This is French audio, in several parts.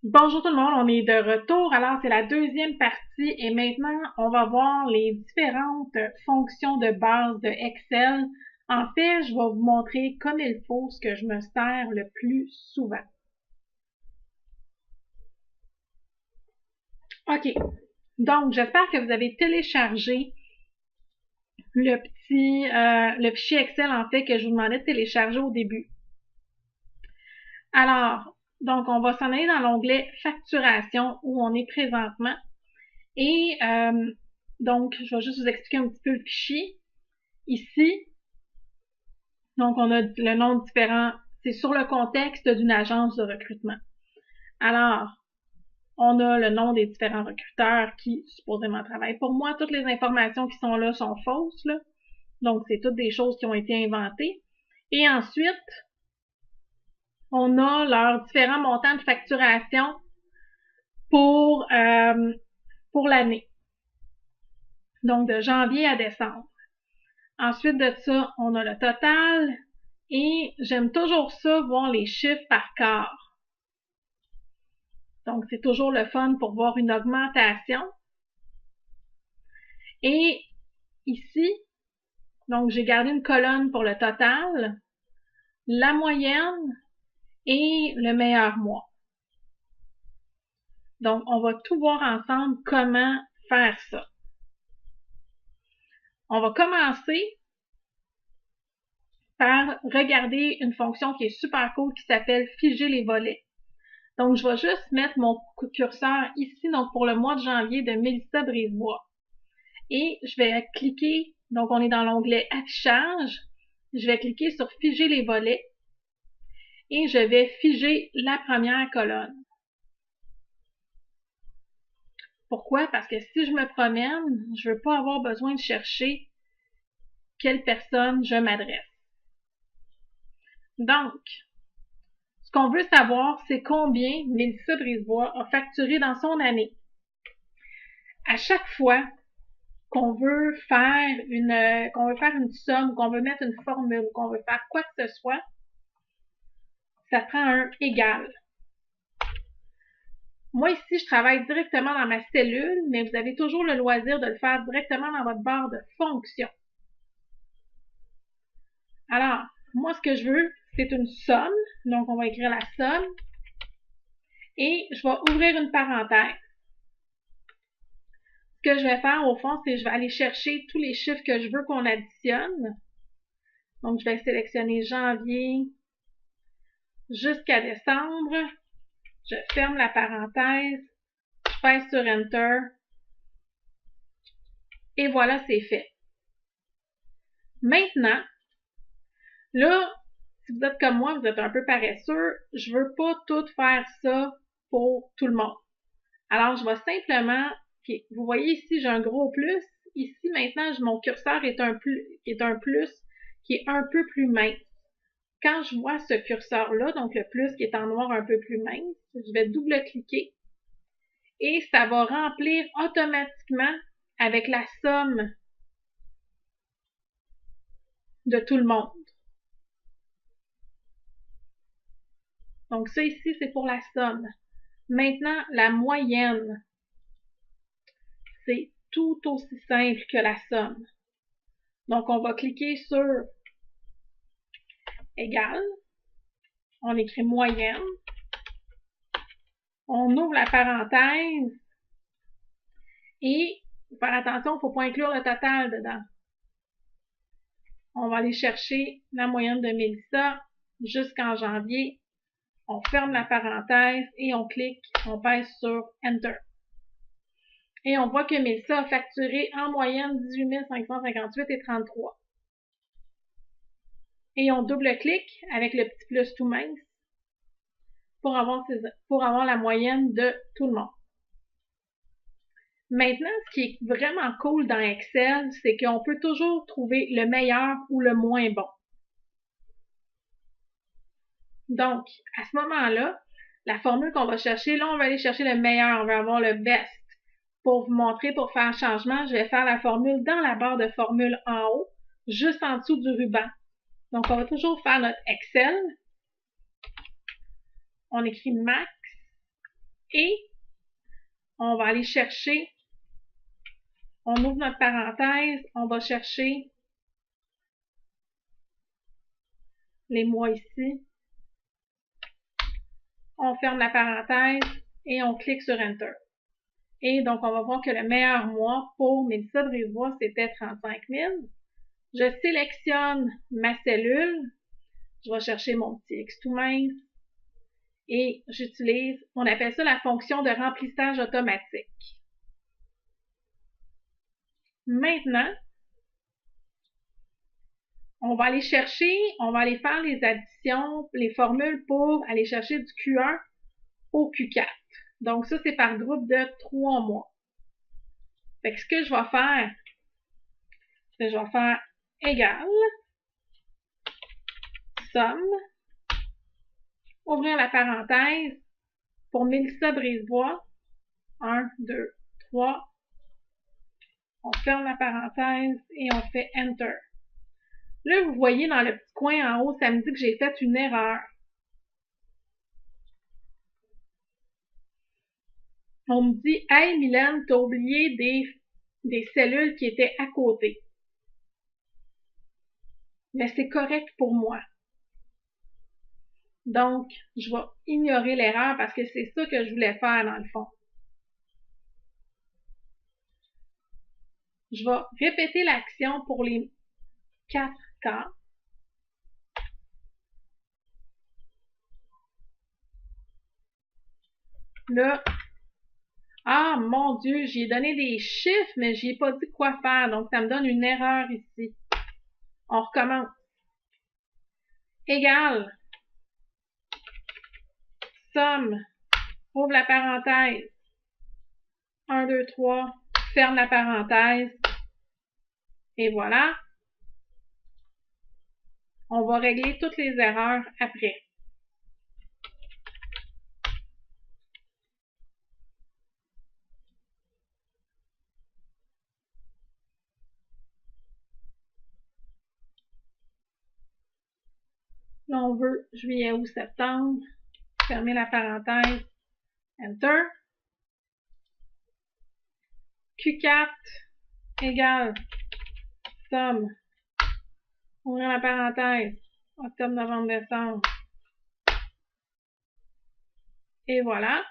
Bonjour tout le monde, on est de retour. Alors, c'est la deuxième partie et maintenant, on va voir les différentes fonctions de base de Excel. En fait, je vais vous montrer comme il faut ce que je me sers le plus souvent. OK. Donc, j'espère que vous avez téléchargé le fichier Excel, en fait, que je vous demandais de télécharger au début. Alors, donc, on va s'en aller dans l'onglet Facturation où on est présentement. Et donc, je vais juste vous expliquer un petit peu le fichier. Ici, donc on a le nom différent, c'est sur le contexte d'une agence de recrutement. Alors, on a le nom des différents recruteurs qui supposément travaillent pour moi. Toutes les informations qui sont là sont fausses, là. Donc, c'est toutes des choses qui ont été inventées. Et ensuite, on a leurs différents montants de facturation pour, pour l'année. Donc, de janvier à décembre. Ensuite de ça, on a le total et j'aime toujours ça, voir les chiffres par quart. Donc, c'est toujours le fun pour voir une augmentation. Et ici, donc j'ai gardé une colonne pour le total, la moyenne et le meilleur mois. Donc, on va tout voir ensemble comment faire ça. On va commencer par regarder une fonction qui est super cool qui s'appelle figer les volets. Donc, je vais juste mettre mon curseur ici, donc pour le mois de janvier de Mélissa Brisebois. Et je vais cliquer, donc on est dans l'onglet Affichage. Je vais cliquer sur Figer les volets et je vais figer la première colonne. Pourquoi? Parce que si je me promène, je ne veux pas avoir besoin de chercher quelle personne je m'adresse. Donc, ce qu'on veut savoir, c'est combien Mélissa Brisebois a facturé dans son année. À chaque fois qu'on veut faire une somme, qu'on veut mettre une formule, qu'on veut faire quoi que ce soit, ça prend un égal. Moi ici, je travaille directement dans ma cellule, mais vous avez toujours le loisir de le faire directement dans votre barre de fonction. Alors, moi, ce que je veux, c'est une somme. Donc, on va écrire la somme. Et je vais ouvrir une parenthèse. Ce que je vais faire, au fond, c'est que je vais aller chercher tous les chiffres que je veux qu'on additionne. Donc, je vais sélectionner janvier jusqu'à décembre. Je ferme la parenthèse. Je pèse sur Enter. Et voilà, c'est fait. Maintenant, là, si vous êtes comme moi, vous êtes un peu paresseux, je veux pas tout faire ça pour tout le monde. Alors, je vais simplement, vous voyez ici, j'ai un gros plus. Ici, maintenant, mon curseur est un plus qui est un peu plus mince. Quand je vois ce curseur-là, donc le plus qui est en noir un peu plus mince, je vais double-cliquer et ça va remplir automatiquement avec la somme de tout le monde. Donc ça ici, c'est pour la somme. Maintenant, la moyenne, c'est tout aussi simple que la somme. Donc, on va cliquer sur égal. On écrit moyenne. On ouvre la parenthèse. Et, faire attention, il ne faut pas inclure le total dedans. On va aller chercher la moyenne de Mélissa jusqu'en janvier. On ferme la parenthèse et on clique, on pèse sur Enter. Et on voit que Mélissa a facturé en moyenne 18 558,33. Et on double-clique avec le petit plus tout mince pour avoir la moyenne de tout le monde. Maintenant, ce qui est vraiment cool dans Excel, c'est qu'on peut toujours trouver le meilleur ou le moins bon. Donc, à ce moment-là, la formule qu'on va chercher, là, on va aller chercher le meilleur, on va avoir le best. Pour vous montrer, pour faire un changement, je vais faire la formule dans la barre de formule en haut, juste en dessous du ruban. Donc, on va toujours faire notre Excel. On écrit max Et on va aller chercher, on ouvre notre parenthèse, on va chercher les mois ici, on ferme la parenthèse et on clique sur Enter. Et donc, on va voir que le meilleur mois pour Mélissa Brisebois, c'était 35 000. Je sélectionne ma cellule, je vais chercher mon petit X tout mince et j'utilise, on appelle ça la fonction de remplissage automatique. Maintenant, on va aller chercher, on va aller faire les additions, les formules pour aller chercher du Q1 au Q4. Donc ça, c'est par groupe de 3 mois. Fait que ce que je vais faire, c'est que je vais faire égal, somme, ouvrir la parenthèse, pour Mélissa Brisebois, 1, 2, 3, on ferme la parenthèse et on fait Enter. Là, vous voyez dans le petit coin en haut, ça me dit que j'ai fait une erreur. On me dit, hey Mylène, t'as oublié des cellules qui étaient à côté. Mais c'est correct pour moi. Donc, je vais ignorer l'erreur parce que c'est ça que je voulais faire dans le fond. Je vais répéter l'action pour les 4 cas. Là, ah mon Dieu, j'ai donné des chiffres, mais j'ai pas dit quoi faire, donc ça me donne une erreur ici. On recommence. Égal. Somme. Ouvre la parenthèse. 1, 2, 3. Ferme la parenthèse. Et voilà. On va régler toutes les erreurs après. Là, on veut juillet, août, septembre. Fermer la parenthèse. Enter. Q4 égale somme. Ouvrir la parenthèse. Octobre, novembre, décembre. Et voilà.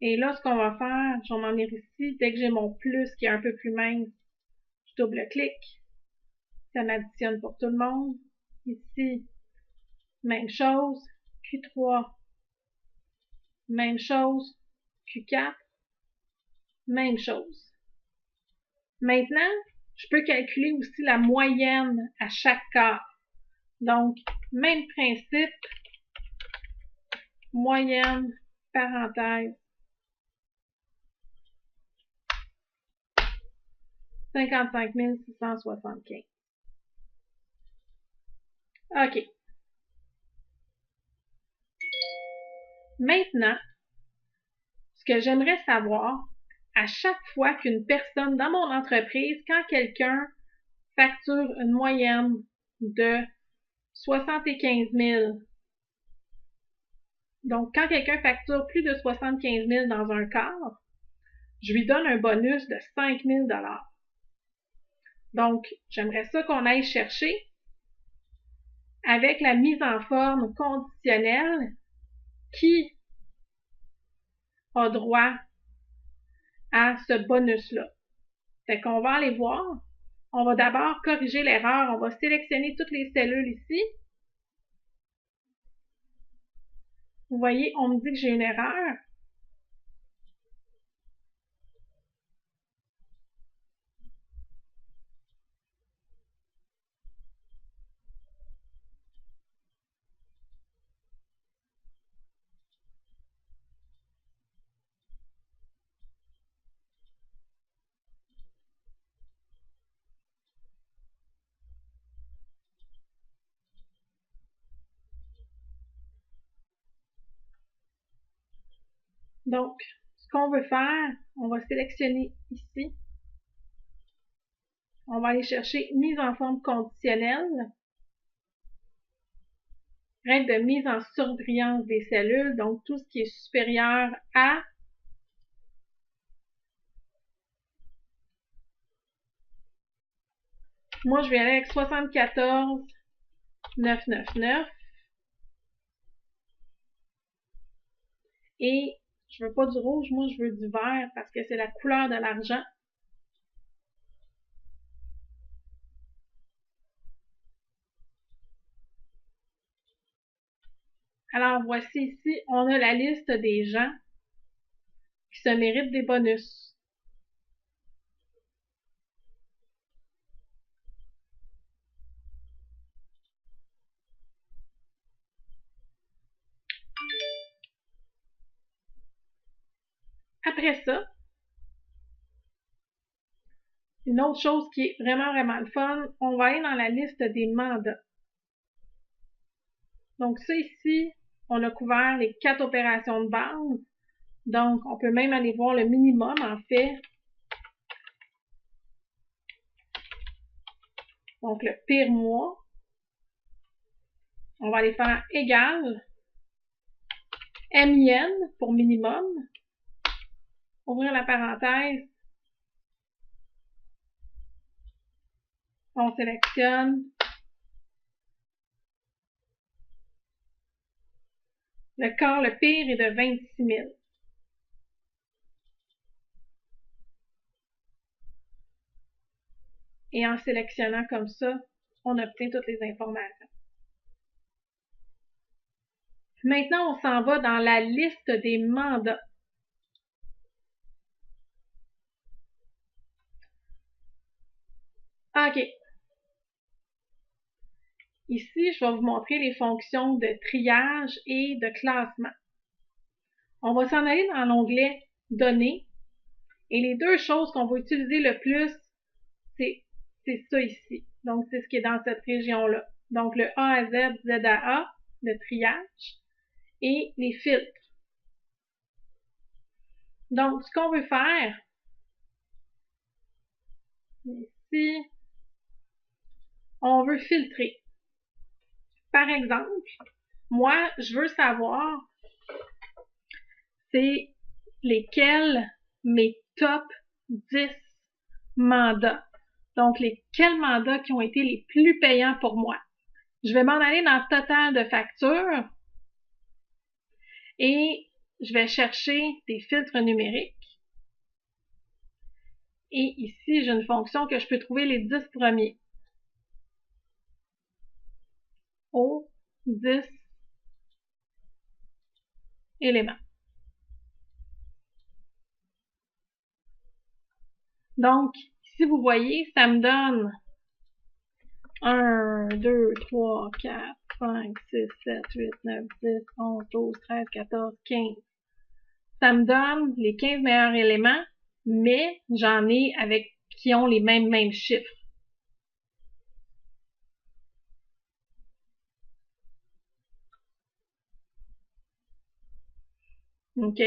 Et là, ce qu'on va faire, je vais m'en venir ici. Dès que j'ai mon plus qui est un peu plus mince, je double-clique. Ça m'additionne pour tout le monde. Ici, même chose. Q3, même chose. Q4, même chose. Maintenant, je peux calculer aussi la moyenne à chaque quart. Donc, même principe, moyenne, parenthèse, 55 675. OK. Maintenant, ce que j'aimerais savoir, à chaque fois qu'une personne dans mon entreprise, quand quelqu'un facture une moyenne de 75 000, donc quand quelqu'un facture plus de 75 000 dans un quart, je lui donne un bonus de 5 000 $. Donc, j'aimerais ça qu'on aille chercher avec la mise en forme conditionnelle qui a droit à ce bonus-là. Fait qu'on va aller voir. On va d'abord corriger l'erreur. On va sélectionner toutes les cellules ici. Vous voyez, on me dit que j'ai une erreur. Donc, ce qu'on veut faire, on va sélectionner ici. On va aller chercher mise en forme conditionnelle. règle de mise en surbrillance des cellules, donc tout ce qui est supérieur à moi je vais aller avec 74 999 et je veux pas du rouge, moi je veux du vert parce que c'est la couleur de l'argent. Alors voici ici, on a la liste des gens qui se méritent des bonus. Après ça, une autre chose qui est vraiment le fun, on va aller dans la liste des mandats. Donc ça ici, on a couvert les 4 opérations de base. Donc, on peut même aller voir le minimum, en fait. Donc, le pire mois. On va aller faire égal MIN pour minimum. Ouvrir la parenthèse. On sélectionne le corps le pire est de 26 000. Et en sélectionnant comme ça, on obtient toutes les informations. Maintenant, on s'en va dans la liste des mandats. OK. Ici, je vais vous montrer les fonctions de triage et de classement. On va s'en aller dans l'onglet « Données ». Et les deux choses qu'on va utiliser le plus, c'est ça ici. Donc, c'est ce qui est dans cette région-là. Donc, le A à Z, Z à A, le triage, et les filtres. Donc, ce qu'on veut faire, ici, on veut filtrer. Par exemple, moi, je veux savoir c'est lesquels mes top 10 mandats. Donc, quels mandats qui ont été les plus payants pour moi. Je vais m'en aller dans total de factures et je vais chercher des filtres numériques. Et ici, j'ai une fonction que je peux trouver les 10 premiers. Aux 10 éléments. Donc, ici, vous voyez, ça me donne 1, 2, 3, 4, 5, 6, 7, 8, 9, 10, 11, 12, 13, 14, 15. Ça me donne les 15 meilleurs éléments, mais j'en ai avec qui ont les mêmes chiffres. OK?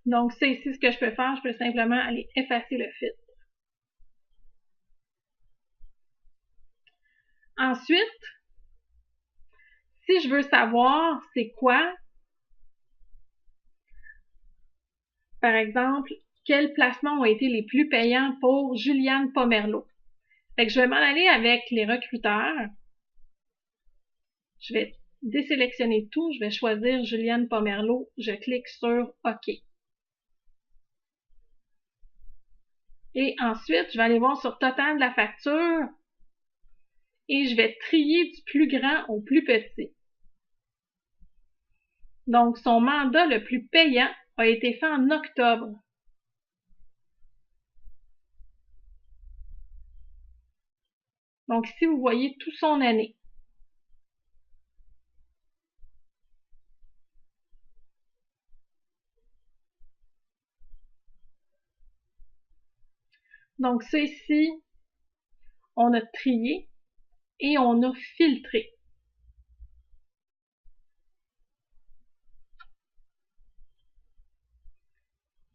Donc, c'est ici ce que je peux faire. Je peux simplement aller effacer le filtre. Ensuite, si je veux savoir c'est quoi, par exemple, quels placements ont été les plus payants pour Juliane Pomerleau. Fait que je vais m'en aller avec les recruteurs. Je vais désélectionner tout. Je vais choisir Juliane Pomerleau. Je clique sur OK. Et ensuite, je vais aller voir sur total de la facture et je vais trier du plus grand au plus petit. Donc, son mandat le plus payant a été fait en octobre. Donc, ici, vous voyez tout son année. Donc, ça ici, on a trié et on a filtré.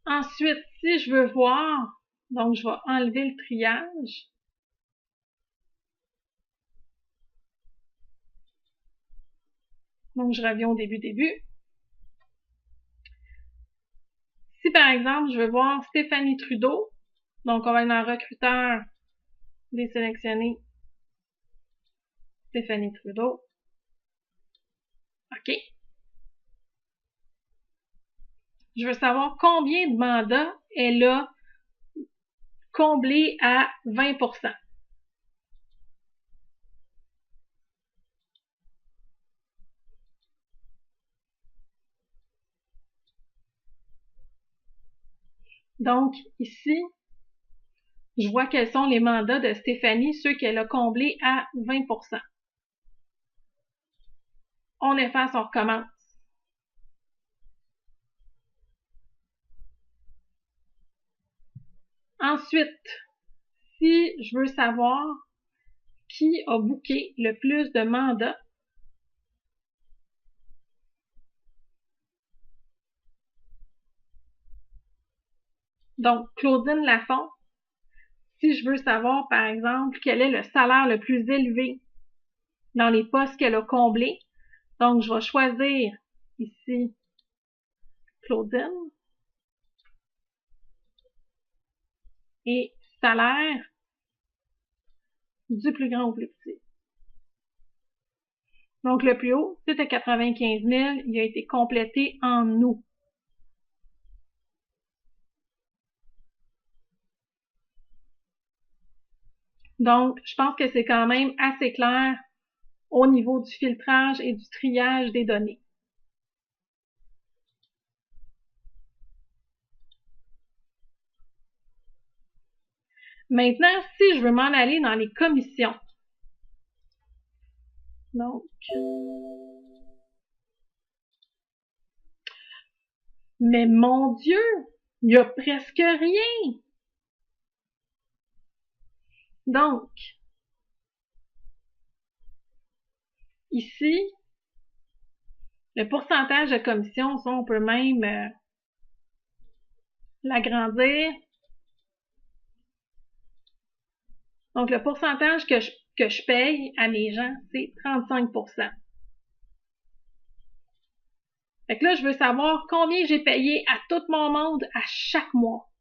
Ensuite, si je veux voir, donc je vais enlever le triage. Donc, je reviens au début. Si, par exemple, je veux voir Stéphanie Trudeau, donc on va aller dans recruteur, désélectionner Stéphanie Trudeau. OK. Je veux savoir combien de mandats elle a comblé à 20%. Donc, ici, je vois quels sont les mandats de Stéphanie, ceux qu'elle a comblés à 20%. On efface, on recommence. Ensuite, si je veux savoir qui a booké le plus de mandats, donc Claudine Lafont, si je veux savoir, par exemple, quel est le salaire le plus élevé dans les postes qu'elle a comblés, donc je vais choisir ici Claudine et salaire du plus grand au plus petit. Donc le plus haut, c'était 95 000, il a été complété en août. Donc, je pense que c'est quand même assez clair au niveau du filtrage et du triage des données. Maintenant, si je veux m'en aller dans les commissions, donc, mais mon Dieu, il n'y a presque rien. Donc, ici, le pourcentage de commission, ça, on peut même l'agrandir. Donc, le pourcentage que je paye à mes gens, c'est 35%. Fait que là, je veux savoir combien j'ai payé à tout mon monde à chaque mois.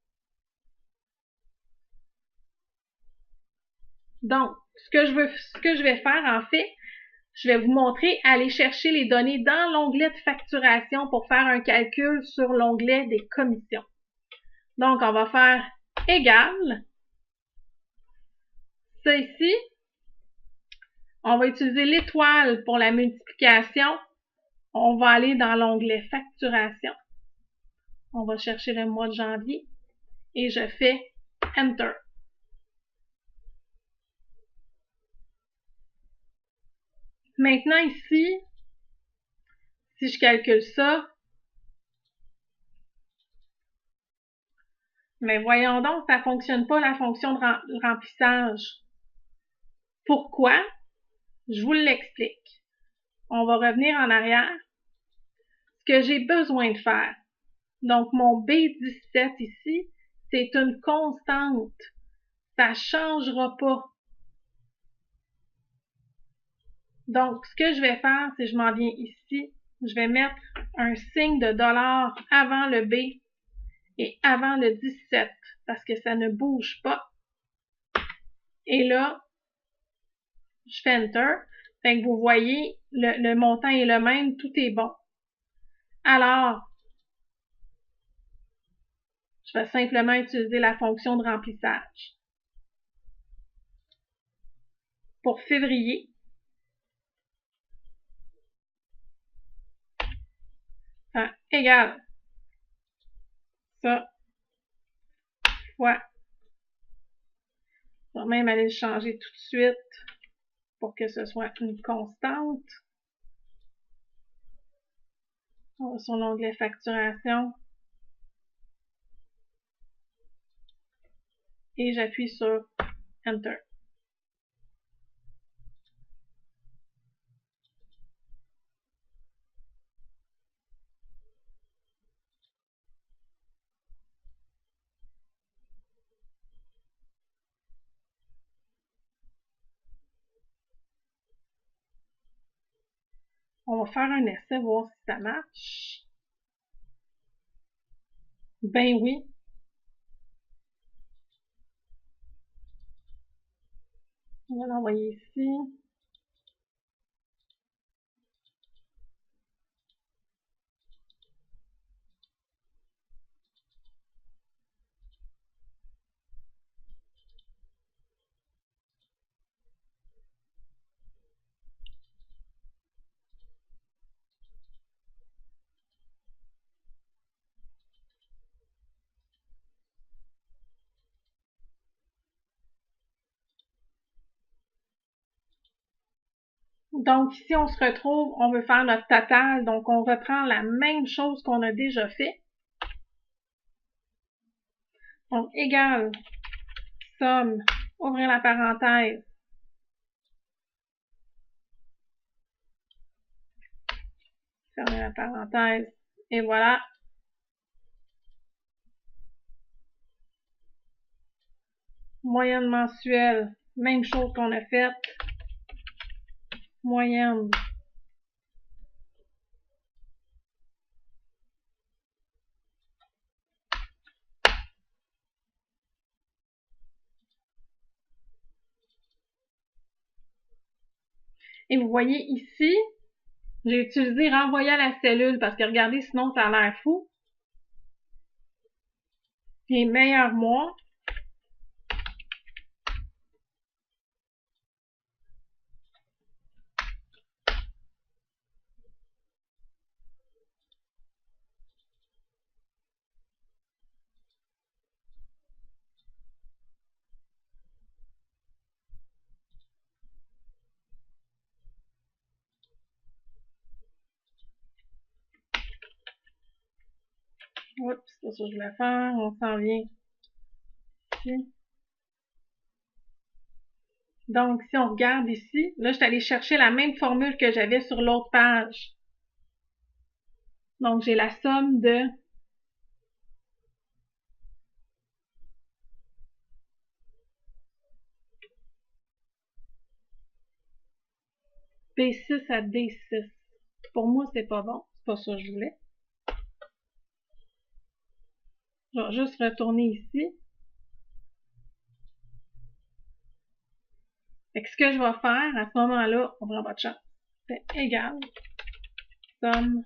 Donc, ce que je vais faire, en fait, je vais vous montrer aller chercher les données dans l'onglet de facturation pour faire un calcul sur l'onglet des commissions. Donc, on va faire égal. Ça ici, on va utiliser l'étoile pour la multiplication. On va aller dans l'onglet facturation. On va chercher le mois de janvier et je fais Enter. Maintenant ici, si je calcule ça, mais voyons donc, ça ne fonctionne pas la fonction de remplissage. Pourquoi? Je vous l'explique. On va revenir en arrière. Ce que j'ai besoin de faire. Donc, mon B17 ici, c'est une constante. Ça ne changera pas. Donc, ce que je vais faire, c'est que je m'en viens ici. Je vais mettre un signe de dollar avant le B et avant le 17 parce que ça ne bouge pas. Et là, je fais Enter. Fait que vous voyez, le montant est le même, tout est bon. Alors, je vais simplement utiliser la fonction de remplissage. Pour février, égal ça fois, je vais même aller le changer tout de suite pour que ce soit une constante. On va sur l'onglet facturation et j'appuie sur Enter. On va faire un essai, voir si ça marche. Ben oui. On va l'envoyer ici. Donc ici, on se retrouve, on veut faire notre total, donc on reprend la même chose qu'on a déjà fait. Donc, égal, somme, ouvrir la parenthèse, fermer la parenthèse, et voilà. Moyenne mensuelle, même chose qu'on a faite. Moyenne. Et vous voyez ici, j'ai utilisé renvoyer à la cellule parce que regardez, sinon ça a l'air fou. Les meilleurs mois. Oups, c'est pas ça que je voulais faire. On s'en vient ici. Donc, si on regarde ici, là, je suis allée chercher la même formule que j'avais sur l'autre page. Donc, j'ai la somme de B6 à D6. Pour moi, c'est pas bon. C'est pas ça que je voulais. Je vais juste retourner ici. Fait que ce que je vais faire, à ce moment-là, on prend pas de chance. C'est égal. Somme.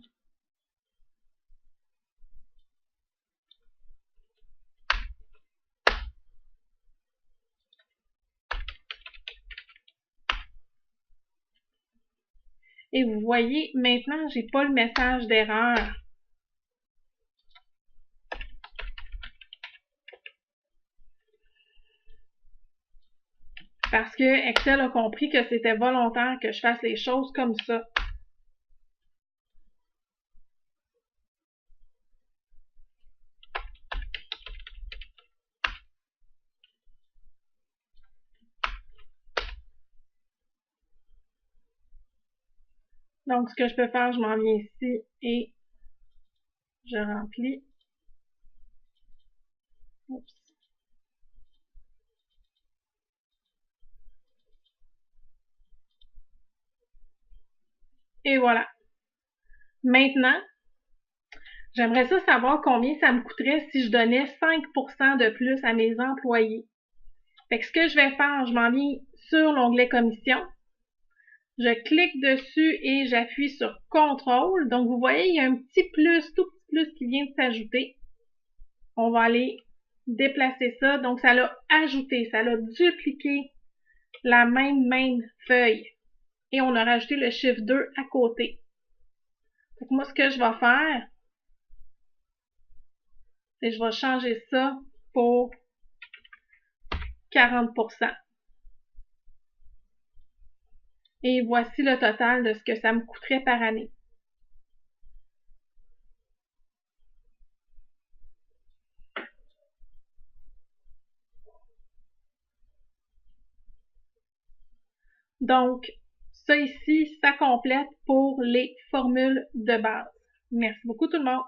Et vous voyez, maintenant, j'ai pas le message d'erreur. Parce que Excel a compris que c'était volontaire que je fasse les choses comme ça. Donc, ce que je peux faire, je m'en viens ici et je remplis. Oups. Et voilà. Maintenant, j'aimerais ça savoir combien ça me coûterait si je donnais 5% de plus à mes employés. Fait que ce que je vais faire, je m'en viens sur l'onglet commission. Je clique dessus et j'appuie sur contrôle. Donc, vous voyez, il y a un petit plus, tout petit plus qui vient de s'ajouter. On va aller déplacer ça. Donc, ça l'a ajouté, ça l'a dupliqué la même feuille. Et on a rajouté le chiffre 2 à côté. Donc, moi, ce que je vais faire, c'est que je vais changer ça pour 40%. Et voici le total de ce que ça me coûterait par année. Donc, ça ici, ça complète pour les formules de base. Merci beaucoup tout le monde.